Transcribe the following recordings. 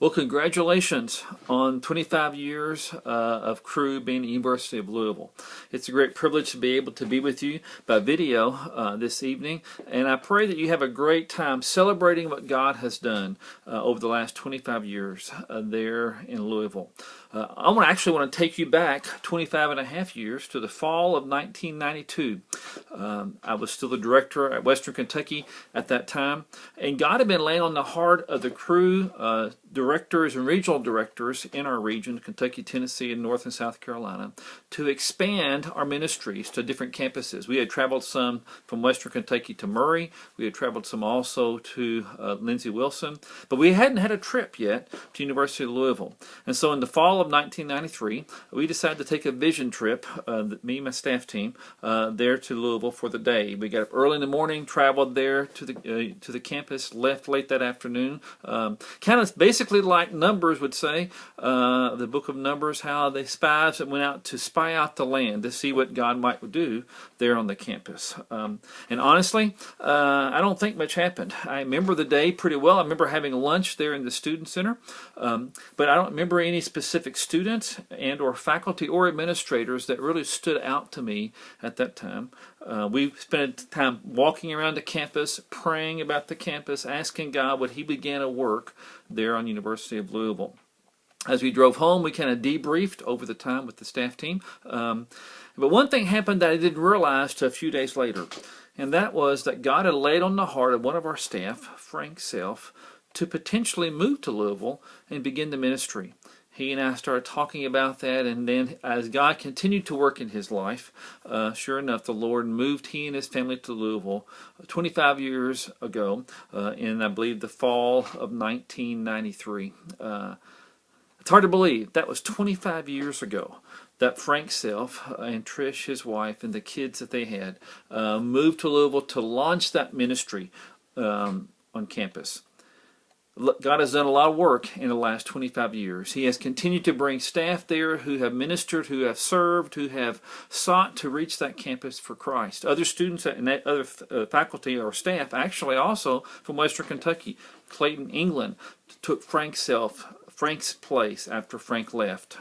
Well, congratulations on 25 years of Cru being at the University of Louisville. It's a great privilege to be able to be with you by video this evening, and I pray that you have a great time celebrating what God has done over the last 25 years there in Louisville. I actually want to take you back 25 and a half years to the fall of 1992. I was still the director at Western Kentucky at that time, and God had been laying on the heart of the Cru directors and regional directors in our region, Kentucky, Tennessee, and North and South Carolina, to expand our ministries to different campuses. We had traveled some from Western Kentucky to Murray. We had traveled some also to Lindsey Wilson, but we hadn't had a trip yet to University of Louisville. And so in the fall of 1993, we decided to take a vision trip, me and my staff team, there to Louisville for the day. We got up early in the morning, traveled there to the campus, left late that afternoon. Kind of basically like Numbers would say, the book of Numbers, how the spies that went out to spy out the land to see what God might do there on the campus. And honestly, I don't think much happened. I remember the day pretty well. I remember having lunch there in the student center, but I don't remember any specific students and or faculty or administrators that really stood out to me at that time. We spent time walking around the campus, praying about the campus, asking God would He begin a work there on University of Louisville. As we drove home, we kind of debriefed over the time with the staff team. But one thing happened that I didn't realize till a few days later, and that was that God had laid on the heart of one of our staff, Frank Self, to potentially move to Louisville and begin the ministry. He and I started talking about that, and then as God continued to work in his life, sure enough, the Lord moved he and his family to Louisville 25 years ago, in, I believe, the fall of 1993. It's hard to believe that was 25 years ago that Frank Self and Trish, his wife, and the kids that they had moved to Louisville to launch that ministry on campus. God has done a lot of work in the last 25 years. He has continued to bring staff there who have ministered, who have served, who have sought to reach that campus for Christ. Other students and other faculty or staff, actually also from Western Kentucky. Clayton, England, took Frank's place after Frank left.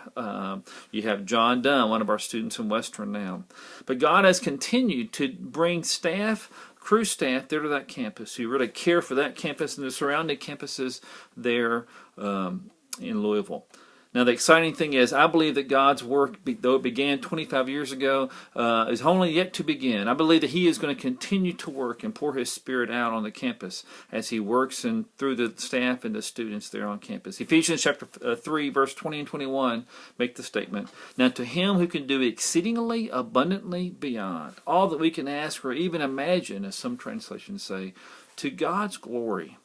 You have John Dunn, one of our students in Western now. But God has continued to bring staff, Cru staff there to that campus who really care for that campus and the surrounding campuses there in Louisville. Now the exciting thing is, I believe that God's work, though it began 25 years ago, is only yet to begin. I believe that He is going to continue to work and pour His Spirit out on the campus as He works and through the staff and the students there on campus. Ephesians chapter 3, verse 20 and 21 make the statement, "Now to Him who can do exceedingly abundantly beyond all that we can ask or even imagine," as some translations say, to God's glory.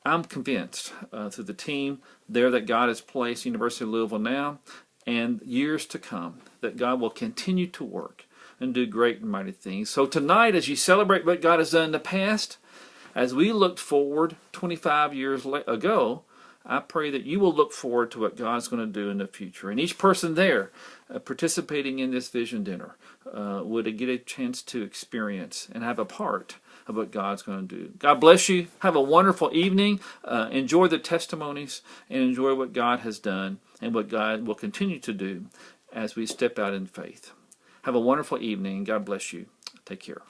I'm convinced through the team there that God has placed University of Louisville now and years to come that God will continue to work and do great and mighty things. So tonight, as you celebrate what God has done in the past, as we looked forward 25 years ago, I pray that you will look forward to what God's going to do in the future. And each person there participating in this vision dinner would get a chance to experience and have a part of what God's going to do. God bless you. Have a wonderful evening. Enjoy the testimonies and enjoy what God has done and what God will continue to do as we step out in faith. Have a wonderful evening. God bless you. Take care.